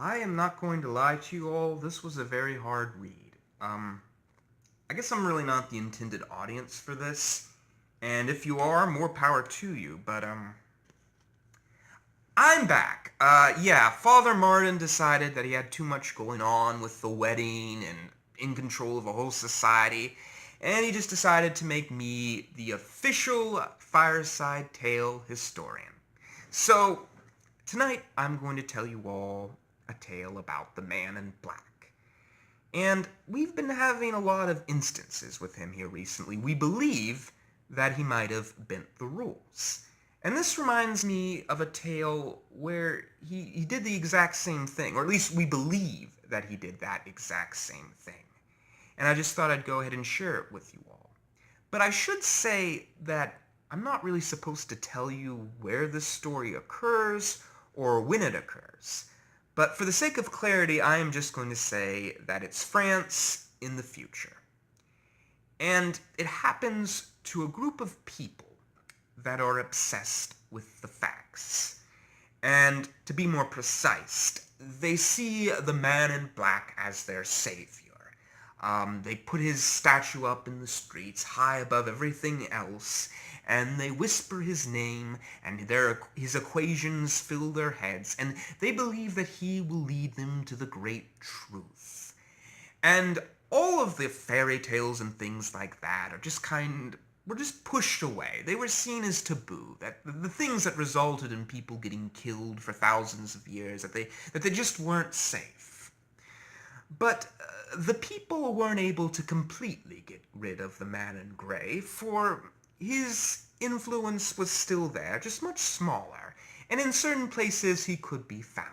I am not going to lie to you all. This was a very hard read. I guess I'm really not the intended audience for this, and if you are, more power to you. But I'm back. Yeah, Father Martin decided that he had too much going on with the wedding and in control of a whole society, and he just decided to make me the official Fireside Tale historian. So, tonight I'm going to tell you all a tale about the man in black. And we've been having a lot of instances with him here recently. We believe that he might have bent the rules. And this reminds me of a tale where he did the exact same thing, or at least we believe that he did that exact same thing. And I just thought I'd go ahead and share it with you all. But I should say that I'm not really supposed to tell you where this story occurs or when it occurs. But for the sake of clarity, I am just going to say that it's France in the future. And it happens to a group of people that are obsessed with the facts. And to be more precise, they see the man in black as their savior. They put his statue up in the streets, high above everything else, and they whisper his name, and his equations fill their heads, and they believe that he will lead them to the great truth. And all of the fairy tales and things like that were just pushed away. They were seen as taboo, that the things that resulted in people getting killed for thousands of years, that they just weren't safe. But the people weren't able to completely get rid of the man in gray, for his influence was still there, just much smaller, and in certain places he could be found.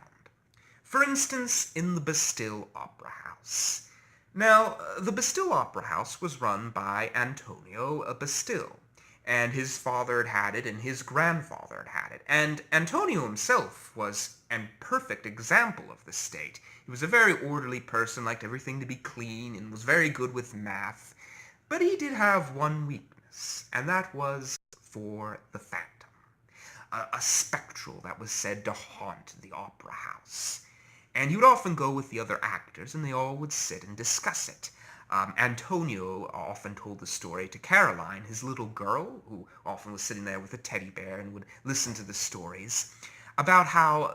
For instance, in the Bastille Opera House. Now, the Bastille Opera House was run by Antonio Bastille, and his father had it, and his grandfather had it. And Antonio himself was a perfect example of the state. He was a very orderly person, liked everything to be clean, and was very good with math. But he did have one weakness, and that was for the Phantom, a spectral that was said to haunt the opera house. And he would often go with the other actors, and they all would sit and discuss it. Antonio often told the story to Caroline, his little girl, who often was sitting there with a teddy bear and would listen to the stories, about how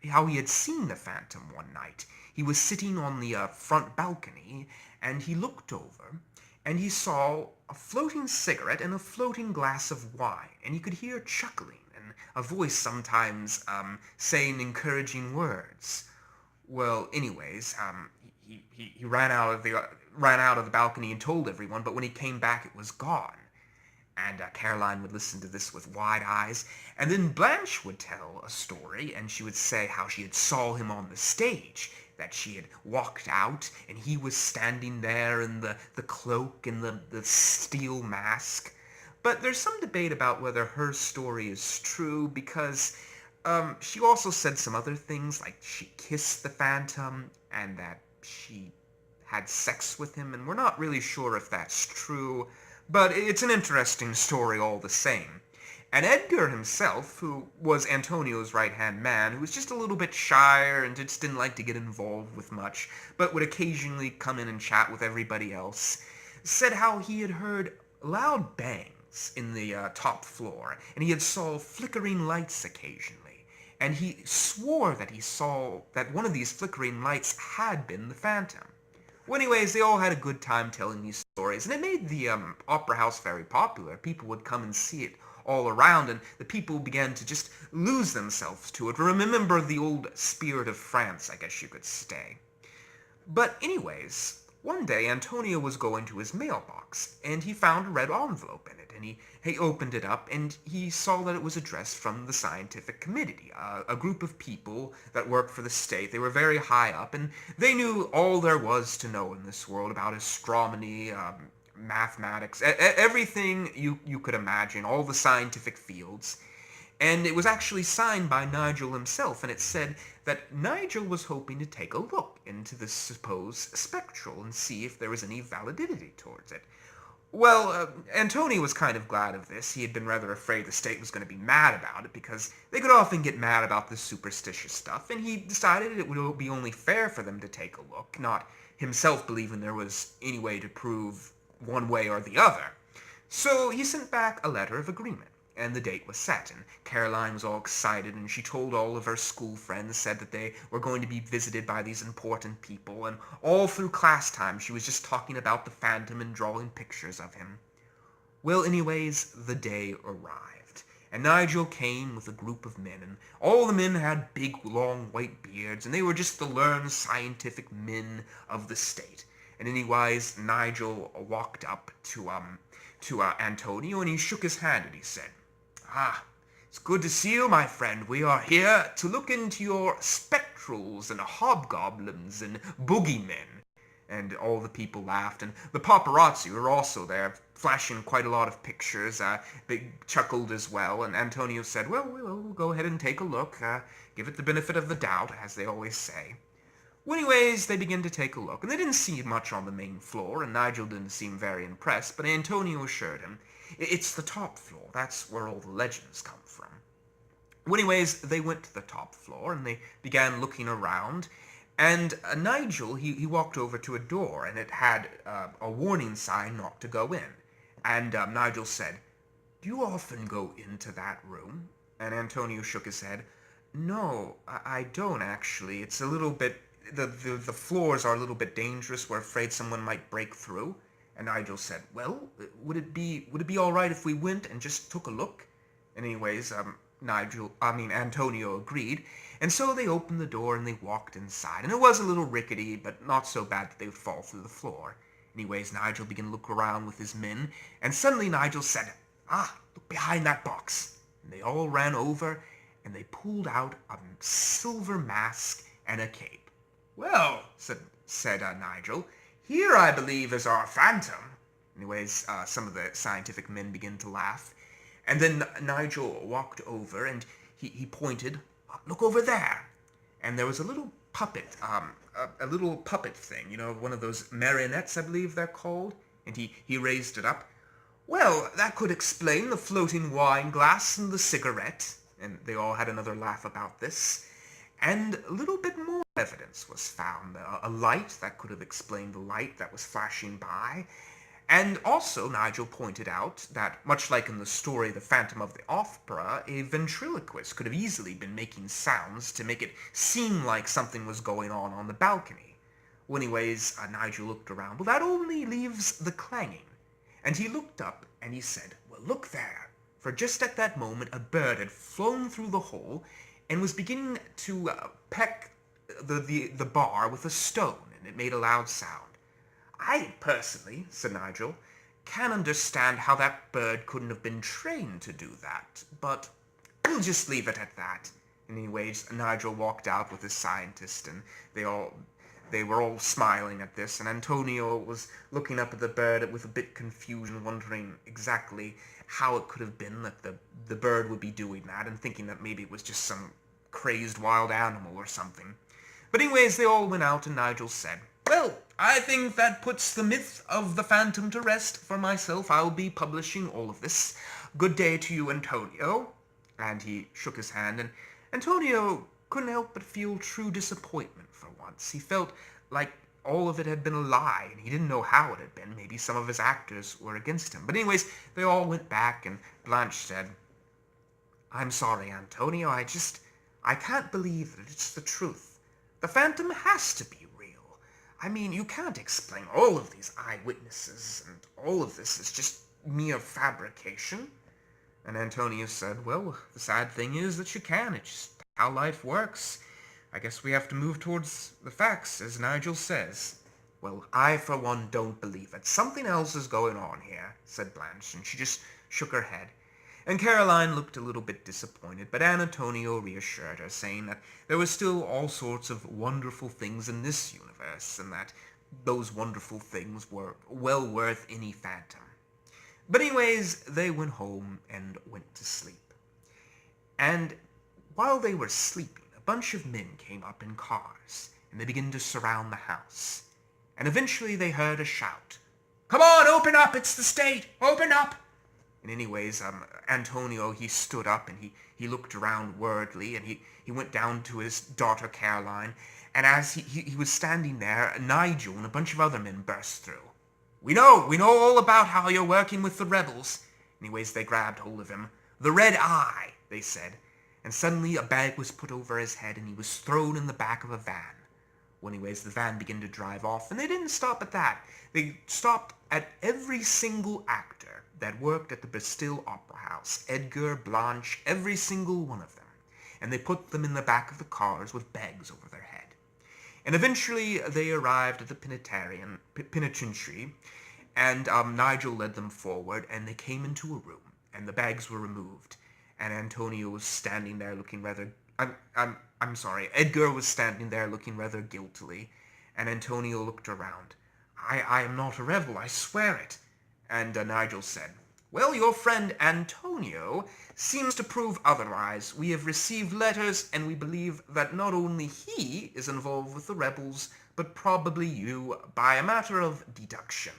he had seen the Phantom one night. He was sitting on the front balcony, and he looked over, and he saw a floating cigarette and a floating glass of wine, and he could hear chuckling and a voice sometimes saying encouraging words. Well, anyways, he ran out of the balcony and told everyone, but when he came back, it was gone. And Caroline would listen to this with wide eyes, and then Blanche would tell a story, and she would say how she had saw him on the stage, that she had walked out, and he was standing there in the cloak and the steel mask. But there's some debate about whether her story is true, because she also said some other things, like she kissed the Phantom, and that she had sex with him, and we're not really sure if that's true, but it's an interesting story all the same. And Edgar himself, who was Antonio's right-hand man, who was just a little bit shyer and just didn't like to get involved with much, but would occasionally come in and chat with everybody else, said how he had heard loud bangs in the top floor, and he had saw flickering lights occasionally. And he swore that he saw that one of these flickering lights had been the Phantom. Well, anyways, they all had a good time telling these stories, and it made the opera house very popular. People would come and see it all around, and the people began to just lose themselves to it. Remember the old spirit of France, I guess you could say. But anyways, one day Antonio was going to his mailbox, and he found a red envelope in it, and he opened it up, and he saw that it was addressed from the scientific committee, a group of people that worked for the state. They were very high up, and they knew all there was to know in this world about astronomy, mathematics, everything you could imagine, all the scientific fields. And it was actually signed by Nigel himself, and it said that Nigel was hoping to take a look into this supposed spectral and see if there was any validity towards it. Antonio was kind of glad of this. He had been rather afraid the state was going to be mad about it because they could often get mad about this superstitious stuff, and he decided it would be only fair for them to take a look, not himself believing there was any way to prove one way or the other. So he sent back a letter of agreement, and the date was set, and Caroline was all excited, and she told all of her school friends, said that they were going to be visited by these important people, and all through class time she was just talking about the Phantom and drawing pictures of him. Well, anyways, the day arrived, and Nigel came with a group of men, and all the men had big, long, white beards, and they were just the learned, scientific men of the state. And anyways, Nigel walked up to Antonio, and he shook his hand, and he said, "Ah, it's good to see you, my friend. We are here to look into your spectrals and hobgoblins and boogeymen." And all the people laughed, and the paparazzi were also there, flashing quite a lot of pictures. They chuckled as well, and Antonio said, well, we'll go ahead and take a look, give it the benefit of the doubt, as they always say. Well, anyways, they began to take a look, and they didn't see much on the main floor, and Nigel didn't seem very impressed, but Antonio assured him, it's the top floor, that's where all the legends come from. Well, anyways, they went to the top floor, and they began looking around, and Nigel, he walked over to a door, and it had a warning sign not to go in. And Nigel said, "Do you often go into that room?" And Antonio shook his head. "No, I don't actually. It's a little bit, the floors are a little bit dangerous. We're afraid someone might break through." And Nigel said, "Well, would it be all right if we went and just took a look?" And anyways, Antonio agreed, and so they opened the door and they walked inside, and it was a little rickety, but not so bad that they would fall through the floor. Anyways, Nigel began to look around with his men, and suddenly Nigel said, "Look behind that box." And they all ran over, and they pulled out a silver mask and a cape. "Well," said Nigel, "here I believe is our Phantom." Anyways, some of the scientific men began to laugh. And then Nigel walked over, and he pointed, "Look over there." And there was a little puppet, a little puppet thing, one of those marionettes, I believe they're called. And he raised it up. "Well, that could explain the floating wine glass and the cigarette." And they all had another laugh about this. And a little bit more evidence was found. A light that could have explained the light that was flashing by. And also, Nigel pointed out that, much like in the story The Phantom of the Opera, a ventriloquist could have easily been making sounds to make it seem like something was going on the balcony. Well, anyways, Nigel looked around. "Well, that only leaves the clanging." And he looked up and he said, "Well, look there." For just at that moment, a bird had flown through the hole and was beginning to peck the bar with a stone, and it made a loud sound. "I, personally," said Nigel, "can't understand how that bird couldn't have been trained to do that, but we'll just leave it at that." Anyways, Nigel walked out with his scientist, and they were all smiling at this, and Antonio was looking up at the bird with a bit confusion, wondering exactly how it could have been that the bird would be doing that, and thinking that maybe it was just some crazed wild animal or something. But anyways, they all went out, and Nigel said, "Well, I think that puts the myth of the Phantom to rest. For myself, I'll be publishing all of this. Good day to you, Antonio." And he shook his hand, and Antonio couldn't help but feel true disappointment for once. He felt like all of it had been a lie, and he didn't know how it had been. Maybe some of his actors were against him. But anyways, they all went back, and Blanche said, "I'm sorry, Antonio. I can't believe that it's the truth. The Phantom has to be real. I mean, you can't explain all of these eyewitnesses, and all of this is just mere fabrication." And Antonio said, "Well, the sad thing is that you can. It's just how life works. I guess we have to move towards the facts, as Nigel says." "Well, I, for one, don't believe it. Something else is going on here," said Blanche, and she just shook her head. And Caroline looked a little bit disappointed, but Antonio reassured her, saying that there were still all sorts of wonderful things in this universe, and that those wonderful things were well worth any phantom. But anyways, they went home and went to sleep. And while they were sleeping, a bunch of men came up in cars, and they began to surround the house. And eventually they heard a shout, Come on, open up, it's the state, open up! And anyways, Antonio, he stood up and he looked around worriedly, and he went down to his daughter Caroline, and as he was standing there, Nigel and a bunch of other men burst through. We know all about how you're working with the rebels. Anyways, they grabbed hold of him. The Red Eye, they said, and suddenly a bag was put over his head and he was thrown in the back of a van. Well, anyways, the van began to drive off, and they didn't stop at that. They stopped at every single actor that worked at the Bastille Opera House, Edgar, Blanche, every single one of them, and they put them in the back of the cars with bags over their head. And eventually they arrived at the penitentiary, and Nigel led them forward, and they came into a room, and the bags were removed, and Antonio was standing there looking rather... I'm sorry, Edgar was standing there looking rather guiltily, and Antonio looked around. I am not a rebel, I swear it. And Nigel said, well, your friend Antonio seems to prove otherwise. We have received letters, and we believe that not only he is involved with the rebels, but probably you, by a matter of deduction.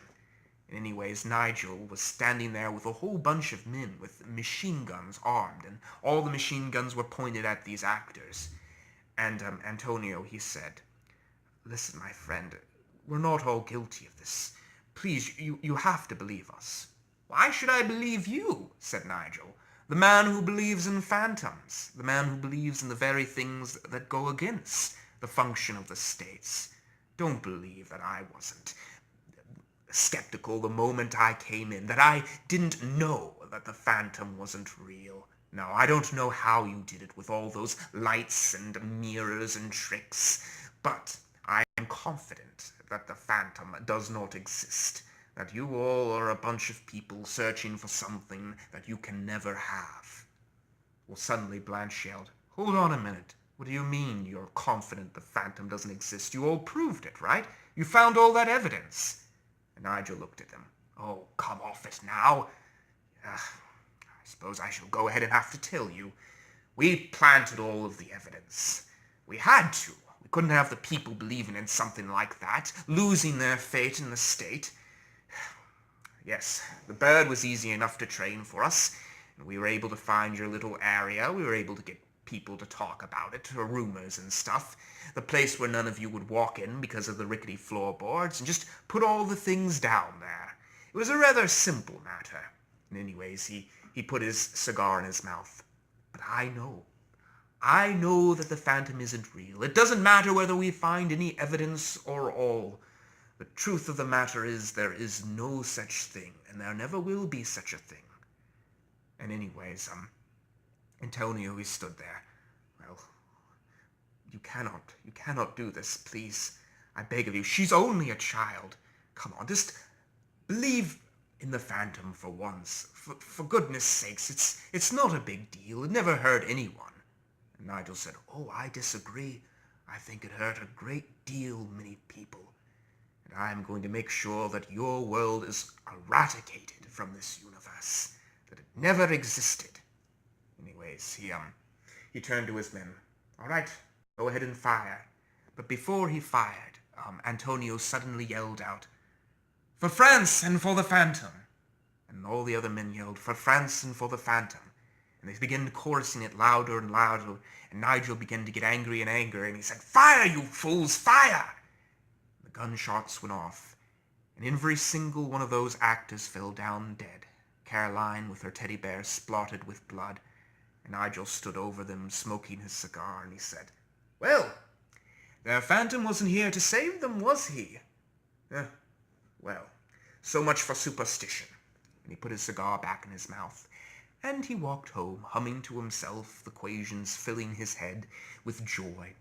Anyways, Nigel was standing there with a whole bunch of men with machine guns armed, and all the machine guns were pointed at these actors. And Antonio, he said, listen, my friend, we're not all guilty of this. Please, you have to believe us. Why should I believe you? Said Nigel. The man who believes in phantoms, the man who believes in the very things that go against the function of the states. Don't believe that I wasn't skeptical the moment I came in, that I didn't know that the phantom wasn't real. No, I don't know how you did it with all those lights and mirrors and tricks, but I am confident that the phantom does not exist, that you all are a bunch of people searching for something that you can never have. Well, suddenly Blanche yelled, hold on a minute. What do you mean you're confident the phantom doesn't exist? You all proved it, right? You found all that evidence. And Nigel looked at them. Oh, come off it now. I suppose I shall go ahead and have to tell you. We planted all of the evidence. We had to. We couldn't have the people believing in something like that, losing their fate in the state. Yes, the bird was easy enough to train for us, and we were able to find your little area. We were able to get people to talk about it, or rumors and stuff. The place where none of you would walk in because of the rickety floorboards, and just put all the things down there. It was a rather simple matter. And anyways, he put his cigar in his mouth. But I know that the phantom isn't real. It doesn't matter whether we find any evidence or all. The truth of the matter is there is no such thing, and there never will be such a thing. And anyways, Antonio, he stood there. Well, you cannot do this, please. I beg of you. She's only a child. Come on, just believe in the phantom for once. For goodness sakes, it's not a big deal. It never hurt anyone. And Nigel said, oh, I disagree. I think it hurt a great deal many people. And I'm going to make sure that your world is eradicated from this universe, that it never existed. Anyways, he turned to his men. All right, go ahead and fire. But before he fired, Antonio suddenly yelled out, for France and for the phantom. And all the other men yelled, for France and for the phantom. And they began chorusing it louder and louder, and Nigel began to get angry and angry, and he said, fire, you fools, fire! The gunshots went off, and every single one of those actors fell down dead. Caroline with her teddy bear splotted with blood, and Nigel stood over them smoking his cigar, and he said, well, their phantom wasn't here to save them, was he? Well, so much for superstition. And he put his cigar back in his mouth, and he walked home, humming to himself, the equations filling his head with joy.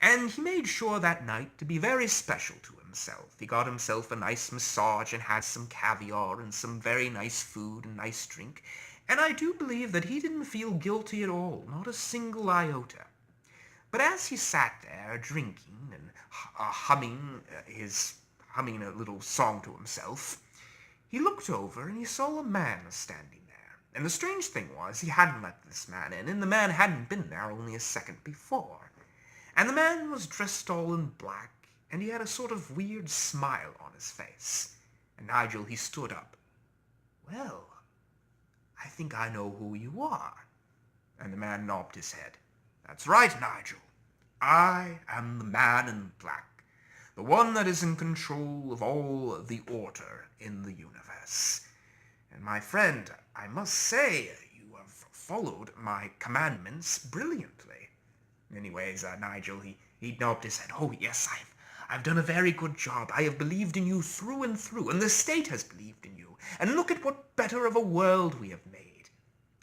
And he made sure that night to be very special to himself. He got himself a nice massage and had some caviar and some very nice food and nice drink, and I do believe that he didn't feel guilty at all, not a single iota. But as he sat there drinking and humming a little song to himself, he looked over and he saw a man standing there. And the strange thing was, he hadn't let this man in, and the man hadn't been there only a second before. And the man was dressed all in black, and he had a sort of weird smile on his face. And Nigel, he stood up. "Well, I think I know who you are." And the man nodded his head. "That's right, Nigel. I am the man in black, the one that is in control of all the order in the universe. And my friend, I must say, you have followed my commandments brilliantly." Anyways, Nigel, he nodded his head. "Oh, yes, I've done a very good job. I have believed in you through and through, and the state has believed in you. And look at what better of a world we have made."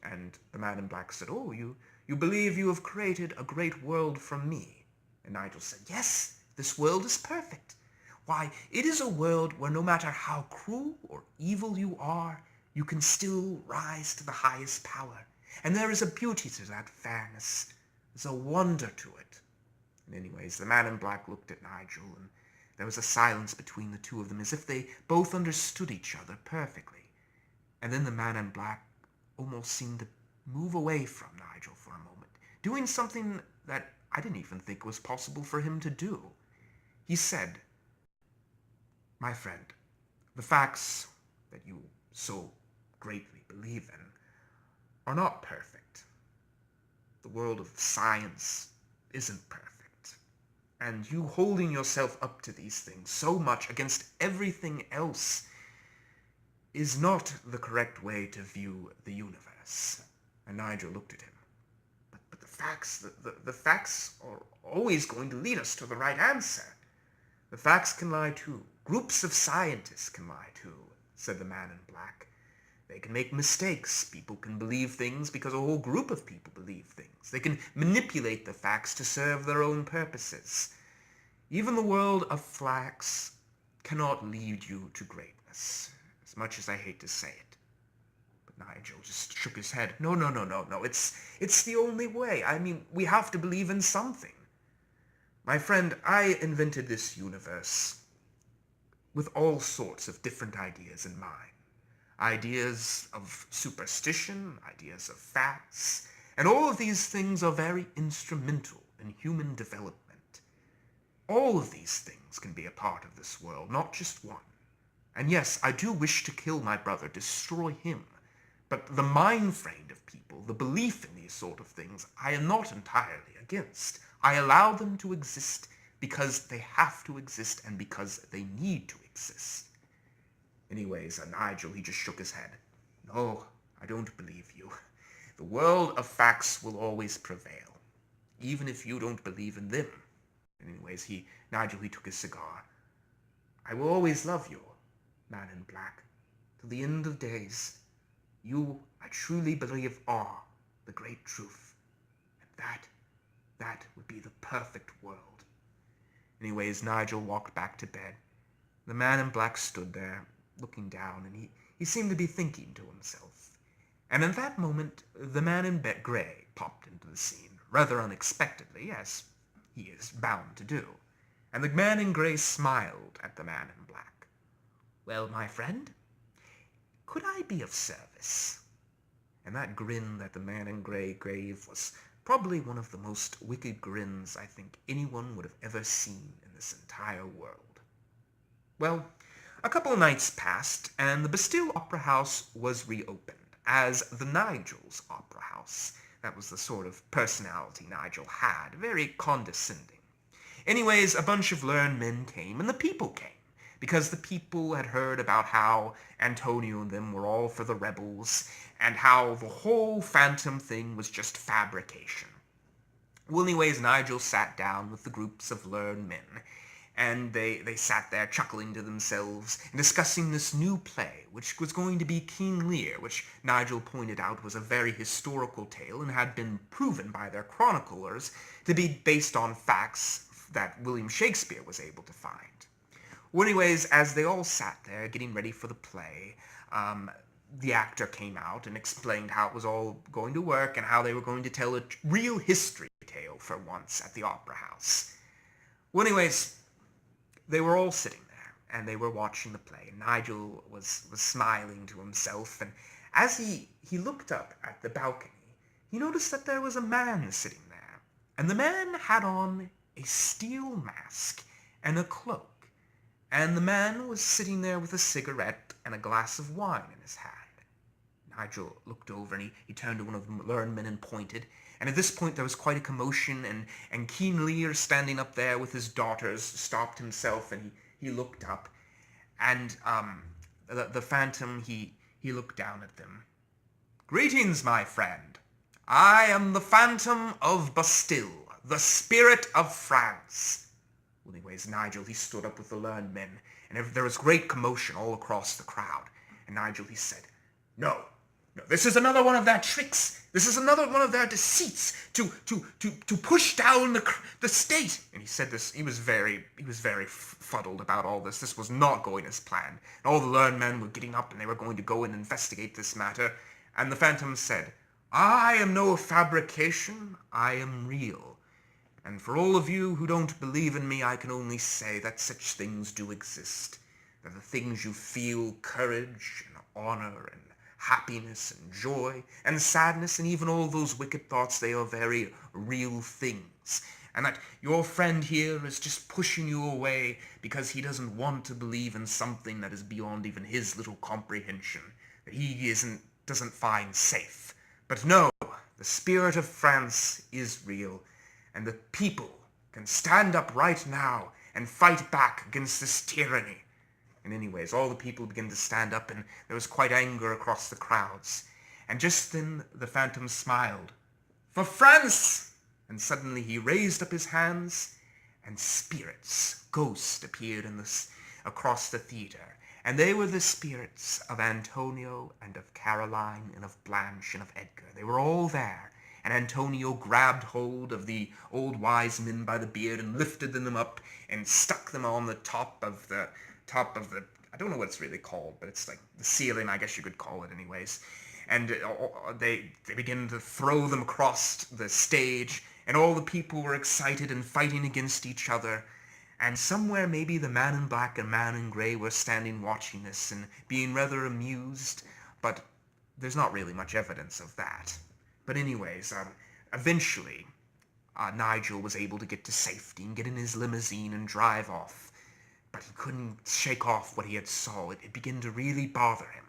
And the man in black said, "Oh, you believe you have created a great world from me?" And Nigel said, "Yes, this world is perfect. Why, it is a world where no matter how cruel or evil you are, you can still rise to the highest power. And there is a beauty to that fairness. There's a wonder to it." And anyways, the man in black looked at Nigel, and there was a silence between the two of them, as if they both understood each other perfectly. And then the man in black almost seemed to move away from Nigel for a moment, doing something that I didn't even think was possible for him to do. He said, "My friend, the facts that you so greatly believe in are not perfect. The world of science isn't perfect. And you holding yourself up to these things so much against everything else is not the correct way to view the universe." And Nigel looked at him. But the facts are always going to lead us to the right answer. "The facts can lie too. Groups of scientists can lie too," said the man in black. "They can make mistakes. People can believe things because a whole group of people believe things. They can manipulate the facts to serve their own purposes. Even the world of facts cannot lead you to greatness, as much as I hate to say it." But Nigel just shook his head. No. It's the only way. I mean, we have to believe in something. My friend, I invented this universe with all sorts of different ideas in mind. Ideas of superstition, ideas of facts, and all of these things are very instrumental in human development. All of these things can be a part of this world, not just one. And yes, I do wish to kill my brother, destroy him, but the mind frame of people, the belief in these sort of things, I am not entirely against. I allow them to exist because they have to exist and because they need to exist." Anyways, Nigel, he just shook his head. "No, I don't believe you. The world of facts will always prevail, even if you don't believe in them." Anyways, Nigel, he took his cigar. "I will always love you, man in black, till the end of days. You, I truly believe, are the great truth. And that would be the perfect world." Anyways, Nigel walked back to bed. The man in black stood there, looking down, and he seemed to be thinking to himself. And in that moment, the man in gray popped into the scene, rather unexpectedly, as he is bound to do. And the man in gray smiled at the man in black. "Well, my friend, could I be of service?" And that grin that the man in gray gave was probably one of the most wicked grins I think anyone would have ever seen in this entire world. Well, a couple of nights passed, and the Bastille Opera House was reopened as the Nigel's Opera House. That was the sort of personality Nigel had, very condescending. Anyways, a bunch of learned men came, and the people came, because the people had heard about how Antonio and them were all for the rebels, and how the whole Phantom thing was just fabrication. Well, anyways, Nigel sat down with the groups of learned men, and they sat there chuckling to themselves and discussing this new play, which was going to be King Lear, which Nigel pointed out was a very historical tale and had been proven by their chroniclers to be based on facts that William Shakespeare was able to find. Well, anyways, as they all sat there getting ready for the play, the actor came out and explained how it was all going to work and how they were going to tell a real history tale for once at the Opera House. Well, anyways, they were all sitting there, and they were watching the play, and Nigel was smiling to himself, and as he looked up at the balcony, he noticed that there was a man sitting there, and the man had on a steel mask and a cloak, and the man was sitting there with a cigarette and a glass of wine in his hand. Nigel looked over and he turned to one of the learned men and pointed. And at this point there was quite a commotion, and Keen Lear, standing up there with his daughters, stopped himself and he looked up. And the Phantom, he looked down at them. "Greetings, my friend. I am the Phantom of Bastille, the spirit of France." Well, anyways, Nigel, he stood up with the learned men, and there was great commotion all across the crowd. And Nigel, he said, No, this is another one of their tricks. This is another one of their deceits to push down the state. And he said this, he was very fuddled about all this. This was not going as planned. And all the learned men were getting up, and they were going to go and investigate this matter. And the Phantom said, "I am no fabrication, I am real. And for all of you who don't believe in me, I can only say that such things do exist. That the things you feel, courage and honor and happiness and joy and sadness and even all those wicked thoughts, they are very real things. And that your friend here is just pushing you away because he doesn't want to believe in something that is beyond even his little comprehension, that he doesn't find safe. But no, the spirit of France is real, and the people can stand up right now and fight back against this tyranny." And anyways, all the people began to stand up, and there was quite anger across the crowds. And just then the Phantom smiled. "For France!" And suddenly he raised up his hands, and spirits, ghosts, appeared across the theater. And they were the spirits of Antonio and of Caroline and of Blanche and of Edgar. They were all there. And Antonio grabbed hold of the old wise men by the beard and lifted them up and stuck them on the top of the, I don't know what it's really called, but it's like the ceiling, I guess you could call it anyways. And they began to throw them across the stage, and all the people were excited and fighting against each other. And somewhere maybe the man in black and man in gray were standing watching this and being rather amused, but there's not really much evidence of that. But anyways, eventually, Nigel was able to get to safety and get in his limousine and drive off. But he couldn't shake off what he had saw. It began to really bother him.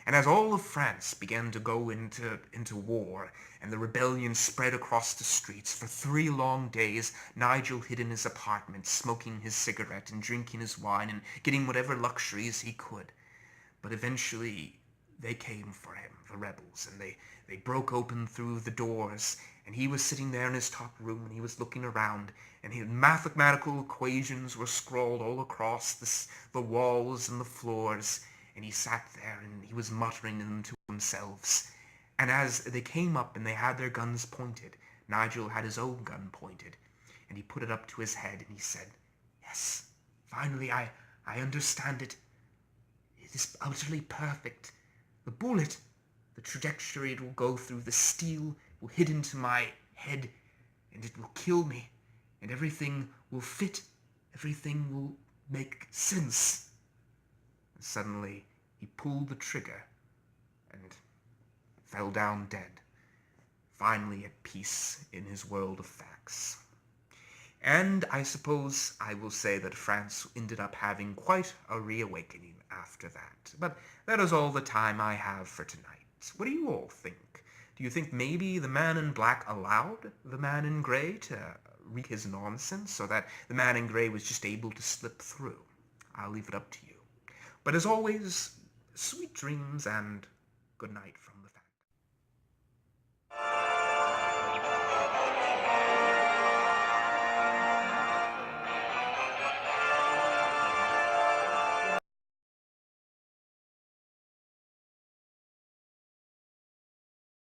And as all of France began to go into war, and the rebellion spread across the streets, for 3 long days, Nigel hid in his apartment, smoking his cigarette and drinking his wine and getting whatever luxuries he could. But eventually, they came for him, the rebels, and they broke open through the doors, and he was sitting there in his top room, and he was looking around, and his mathematical equations were scrawled all across the walls and the floors, and he sat there, and he was muttering them to himself. And as they came up and they had their guns pointed, Nigel had his own gun pointed, and he put it up to his head, and he said, "Yes, finally I understand it. It is utterly perfect. The bullet, the trajectory it will go through, the steel will hit into my head, and it will kill me, and everything will fit, everything will make sense." And suddenly he pulled the trigger and fell down dead, finally at peace in his world of facts. And I suppose I will say that France ended up having quite a reawakening after that. But that is all the time I have for tonight. What do you all think? Do you think maybe the man in black allowed the man in gray to wreak his nonsense, so that the man in gray was just able to slip through? I'll leave it up to you. But as always, sweet dreams and good night from the